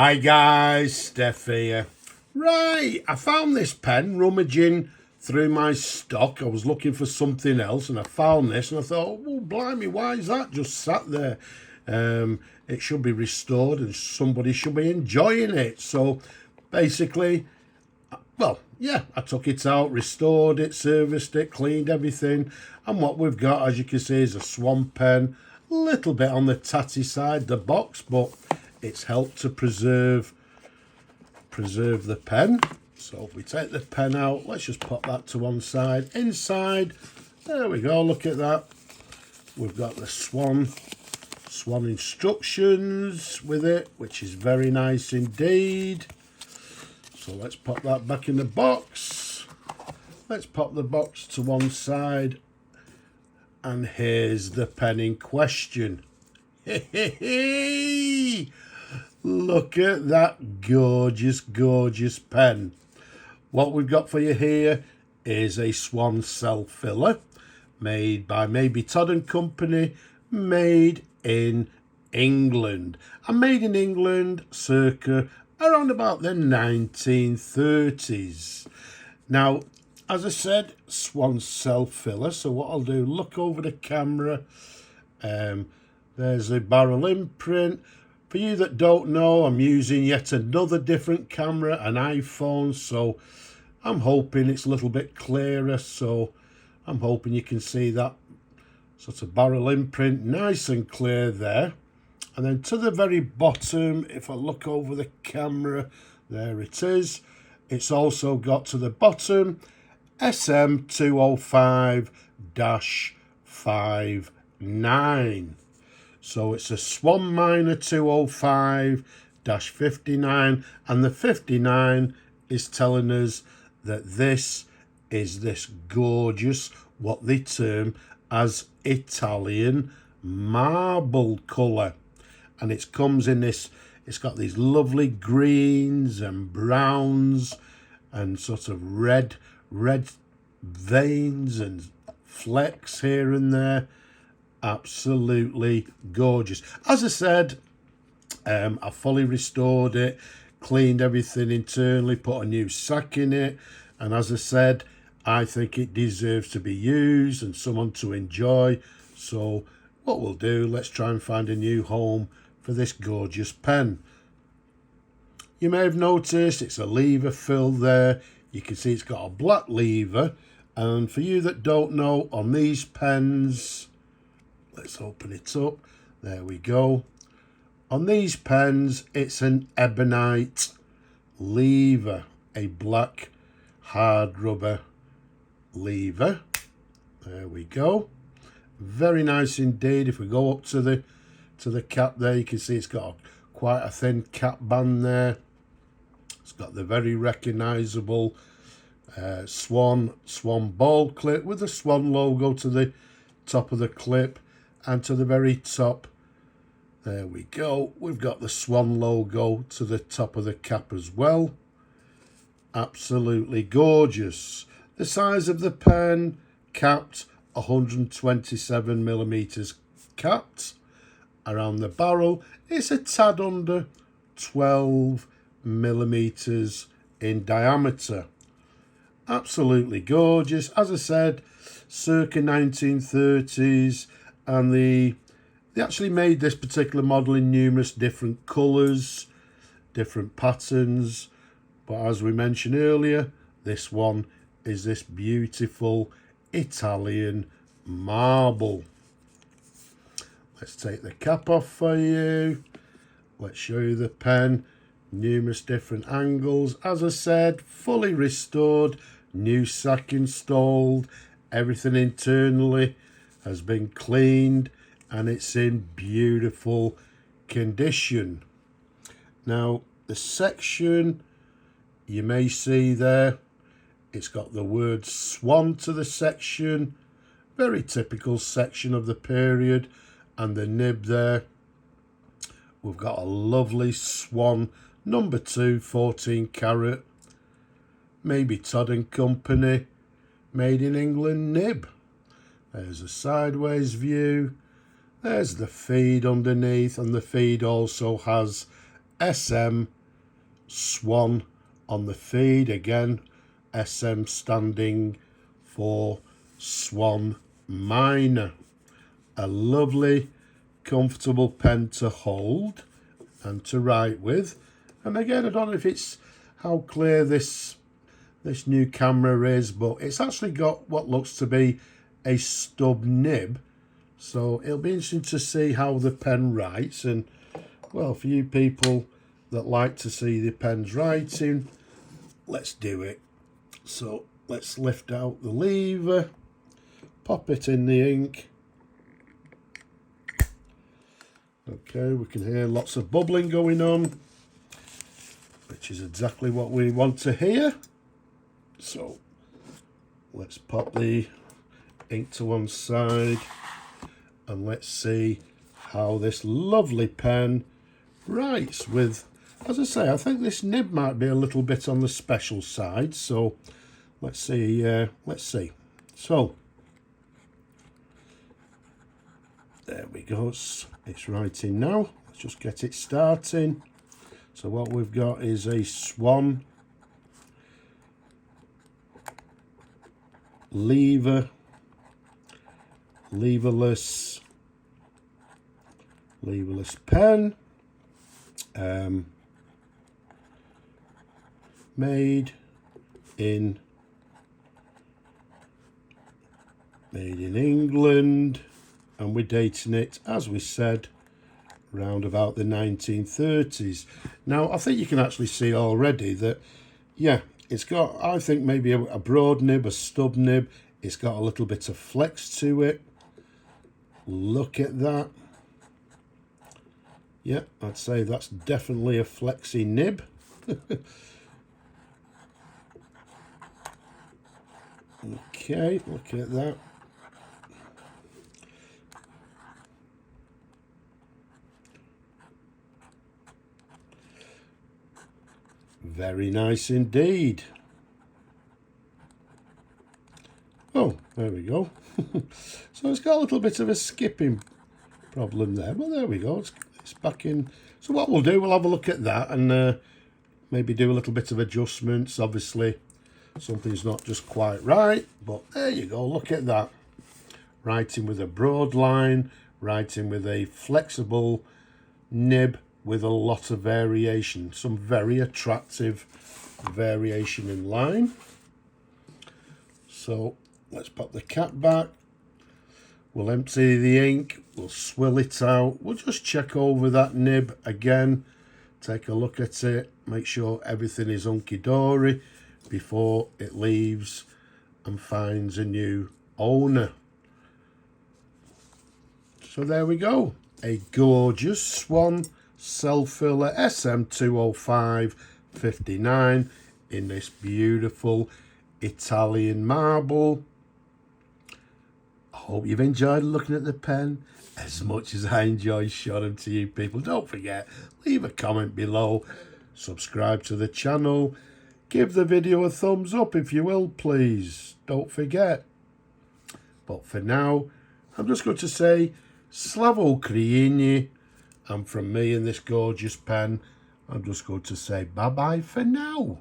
Hi guys, Steph here. Right, I found this pen rummaging through my stock. I was looking for something else and I found this and I thought, oh blimey, why is that just sat there? It should be restored and somebody should be enjoying it. So basically, well, yeah, I took it out, restored it, serviced it, cleaned everything. And what we've got, as you can see, is a Swan pen. A little bit on the tatty side, the box, but it's helped to preserve the pen. So if we take the pen out, let's just pop that to one side. Inside, there we go, look at that. We've got the Swan instructions with it, which is very nice indeed. So let's pop that back in the box. Let's pop the box to one side. And here's the pen in question. Look at that gorgeous, gorgeous pen. What we've got for you here is a Swan cell filler made by Mabie Todd and Company, made in England. And made in England circa around about the 1930s. Now, as I said, Swan cell filler. So what I'll do, look over the camera. There's a barrel imprint. For you that don't know, I'm using yet another different camera, an iPhone. So I'm hoping it's a little bit clearer. So I'm hoping you can see that sort of barrel imprint nice and clear there. And then to the very bottom, if I look over the camera, there it is. It's also got to the bottom SM205-59. So it's a Swan Miner 205-59, and the 59 is telling us that this is this gorgeous, what they term as Italian marble colour. And it comes in this, it's got these lovely greens and browns and sort of red veins and flecks here and there. Absolutely gorgeous. As I said, I fully restored it, cleaned everything internally, put a new sack in it, and as I said, I think it deserves to be used and someone to enjoy. So what we'll do, let's try and find a new home for this gorgeous pen. You may have noticed it's a lever fill there. You can see it's got a black lever, and for you that don't know, on these pens, let's open it up. There we go. On these pens, it's an ebonite lever, a black hard rubber lever. There we go. Very nice indeed. If we go up to the cap there, you can see it's got quite a thin cap band there. It's got the very recognisable Swan ball clip with the Swan logo to the top of the clip, and to the very top, there we go, we've got the Swan logo to the top of the cap as well. Absolutely gorgeous. The size of the pen, capped 127mm capped. Around the barrel, it's a tad under 12mm in diameter. Absolutely gorgeous. As I said, circa 1930s, and they actually made this particular model in numerous different colours, different patterns, but as we mentioned earlier, this one is this beautiful Italian marble. Let's take the cap off for you. Let's show you the pen, numerous different angles. As I said, fully restored, new sack installed, everything internally has been cleaned, and it's in beautiful condition. Now, the section, you may see there, it's got the word Swan to the section, very typical section of the period, and the nib there, we've got a lovely Swan number 2 14 carat Mabie Todd and Company, made in England nib. There's a sideways view. There's the feed underneath, and the feed also has SM Swan on the feed. Again, SM standing for Swan Minor. A lovely, comfortable pen to hold and to write with. And again, I don't know if it's how clear this new camera is, but it's actually got what looks to be a stub nib. So it'll be interesting to see how the pen writes. And well, for you people that like to see the pen's writing, let's do it. So let's lift out the lever, pop it in the ink. Okay, we can hear lots of bubbling going on, which is exactly what we want to hear. So let's pop the ink to one side and let's see how this lovely pen writes with, as I say, I think this nib might be a little bit on the special side. So let's see, So there we go, it's writing now. Let's just get it starting. So what we've got is a Swan leverless pen, made in England, and we're dating it, as we said, round about the 1930s. Now, I think you can actually see already that, yeah, it's got, I think, maybe a broad nib, a stub nib. It's got a little bit of flex to it. Look at that. Yeah, I'd say that's definitely a flexi nib. Okay, look at that. Very nice indeed. Oh, there we go. So it's got a little bit of a skipping problem there, but there we go. It's back in. So what we'll do, we'll have a look at that and maybe do a little bit of adjustments. Obviously, something's not just quite right, but there you go. Look at that. Writing with a broad line, writing with a flexible nib, with a lot of variation, some very attractive variation in line. So let's pop the cap back. We'll empty the ink, we'll swill it out. We'll just check over that nib again, take a look at it, make sure everything is hunky-dory before it leaves and finds a new owner. So there we go, a gorgeous Swan self-filler SM205-59 in this beautiful Italian marble. I hope you've enjoyed looking at the pen as much as I enjoy showing them to you people. Don't forget, leave a comment below, subscribe to the channel, give the video a thumbs up if you will, please. Don't forget. But for now, I'm just going to say Slavo Ukraini. And from me and this gorgeous pen, I'm just going to say bye-bye for now.